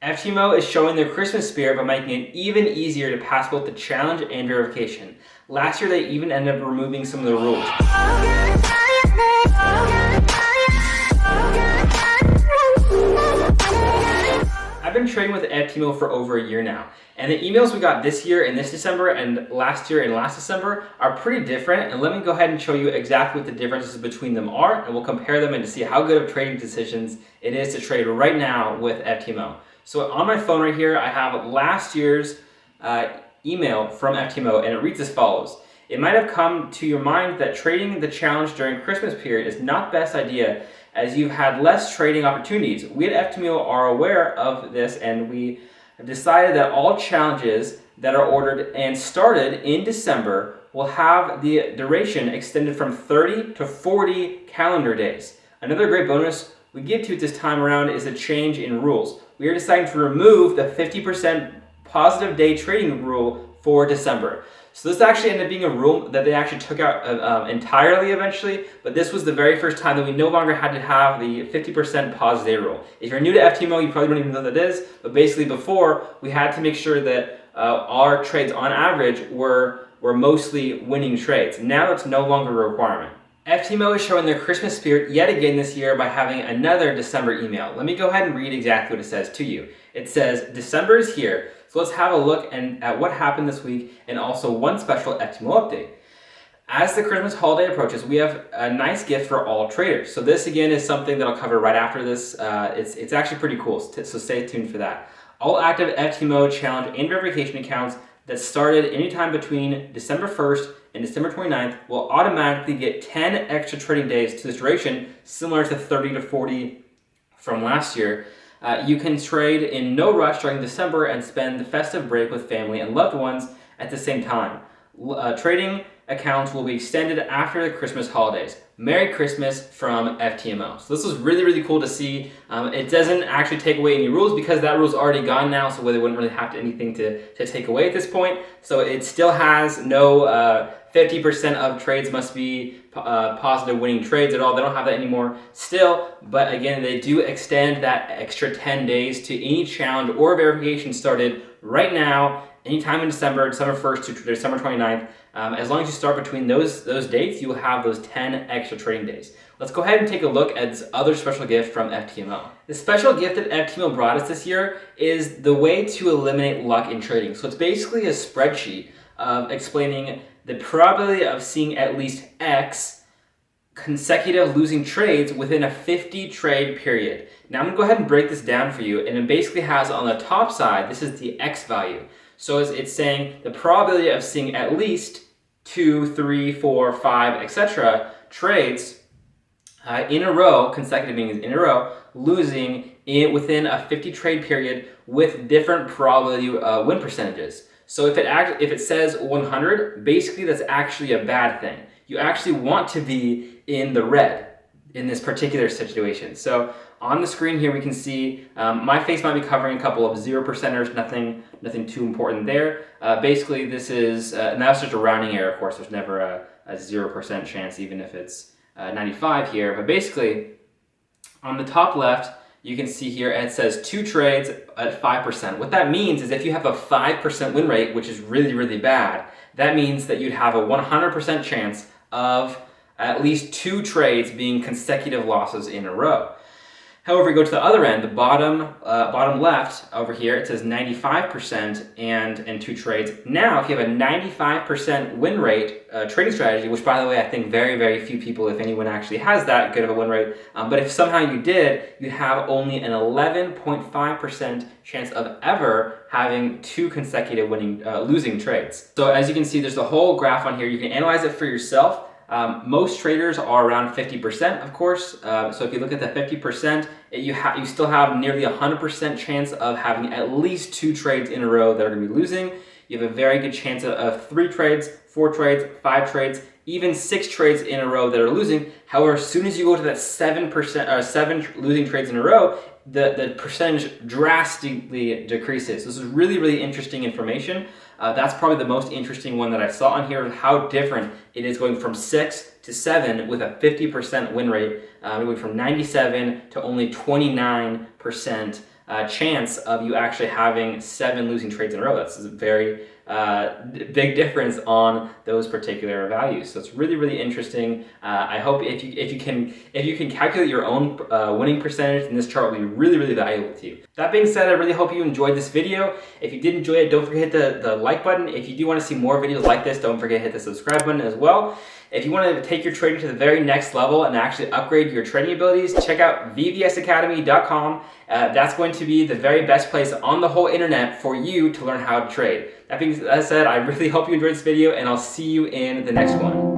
FTMO is showing their Christmas spirit by making it even easier to pass both the challenge and verification. Last year, they even ended up removing some of the rules. I've been trading with FTMO for over a year now, and the emails we got this year in this December and last year in last December are pretty different, and let me go ahead and show you exactly what the differences between them are, and we'll compare them and to see how good of trading decisions it is to trade right now with FTMO. So on my phone right here, I have last year's email from FTMO, and it reads as follows. It might have come to your mind that trading the challenge during Christmas period is not the best idea as you've had less trading opportunities. We at FTMO are aware of this, and we have decided that all challenges that are ordered and started in December will have the duration extended from 30 to 40 calendar days. Another great bonus we give to you this time around is a change in rules. We are deciding to remove the 50% positive day trading rule for December. So this actually ended up being a rule that they actually took out entirely eventually, but this was the very first time that we no longer had to have the 50% positive day rule. If you're new to FTMO, you probably don't even know what that is, but basically before, we had to make sure that our trades on average were mostly winning trades. Now it's no longer a requirement. FTMO is showing their Christmas spirit yet again this year by having another December email. Let me go ahead and read exactly what it says to you. It says, December is here, so let's have a look at what happened this week and also one special FTMO update. As the Christmas holiday approaches, we have a nice gift for all traders. So this again is something that I'll cover right after this. It's actually pretty cool, so stay tuned for that. All active FTMO challenge and verification accounts that started anytime between December 1st and December 29th will automatically get 10 extra trading days to this duration, similar to 30 to 40 from last year. You can trade in no rush during December and spend the festive break with family and loved ones at the same time. Trading accounts will be extended after the Christmas holidays. Merry Christmas from FTMO. So this was really, really cool to see. It doesn't actually take away any rules because that rule's already gone now, so they wouldn't really have anything to take away at this point. So it still has no 50% of trades must be positive winning trades at all. They don't have that anymore still, but again, they do extend that extra 10 days to any challenge or verification started right now, anytime in December 1st to December 29th. As long as you start between those dates, you will have those 10 extra trading days. Let's go ahead and take a look at this other special gift from FTMO. The special gift that FTMO brought us this year is the way to eliminate luck in trading. So it's basically a spreadsheet explaining the probability of seeing at least X consecutive losing trades within a 50 trade period. Now I'm going to go ahead and break this down for you, and it basically has on the top side, this is the X value. So it's saying the probability of seeing at least 2, 3, 4, 5, etc. trades in a row, consecutive meaning in a row, losing within a 50 trade period with different probability win percentages. So if it says 100, basically that's actually a bad thing. You actually want to be in the red in this particular situation. So on the screen here we can see my face might be covering a couple of 0%ers, nothing too important there. Basically this is, and that's just a rounding error, of course, there's never a 0% chance even if it's 95 here, but basically on the top left you can see here it says 2 trades at 5%. What that means is if you have a 5% win rate, which is really, really bad, that means that you'd have a 100% chance of at least 2 trades being consecutive losses in a row. However, we go to the other end, the bottom left over here, it says 95% and 2 trades. Now, if you have a 95% win rate trading strategy, which by the way, I think very, very few people, if anyone actually has that good of a win rate, but if somehow you did, you have only an 11.5% chance of ever having 2 consecutive losing trades. So as you can see, there's the whole graph on here. You can analyze it for yourself. Most traders are around 50%, of course. So if you look at the 50%, you still have nearly 100% chance of having at least 2 trades in a row that are going to be losing. You have a very good chance of 3 trades, 4 trades, 5 trades, even 6 trades in a row that are losing. However, as soon as you go to that 7 losing trades in a row, the percentage drastically decreases. This is really, really interesting information. That's probably the most interesting one that I saw on here, how different it is going from 6 to 7 with a 50% win rate, going from 97 to only 29% chance of you actually having 7 losing trades in a row. That's a very big difference on those particular values. So it's really, really interesting. I hope if you can calculate your own winning percentage, then this chart will be really, really valuable to you. That being said, I really hope you enjoyed this video. If you did enjoy it, don't forget to hit the like button. If you do want to see more videos like this, don't forget to hit the subscribe button as well. If you want to take your trading to the very next level and actually upgrade your trading abilities, check out vvsacademy.com. That's going to be the very best place on the whole internet for you to learn how to trade. That being said, I really hope you enjoyed this video, and I'll see you in the next one.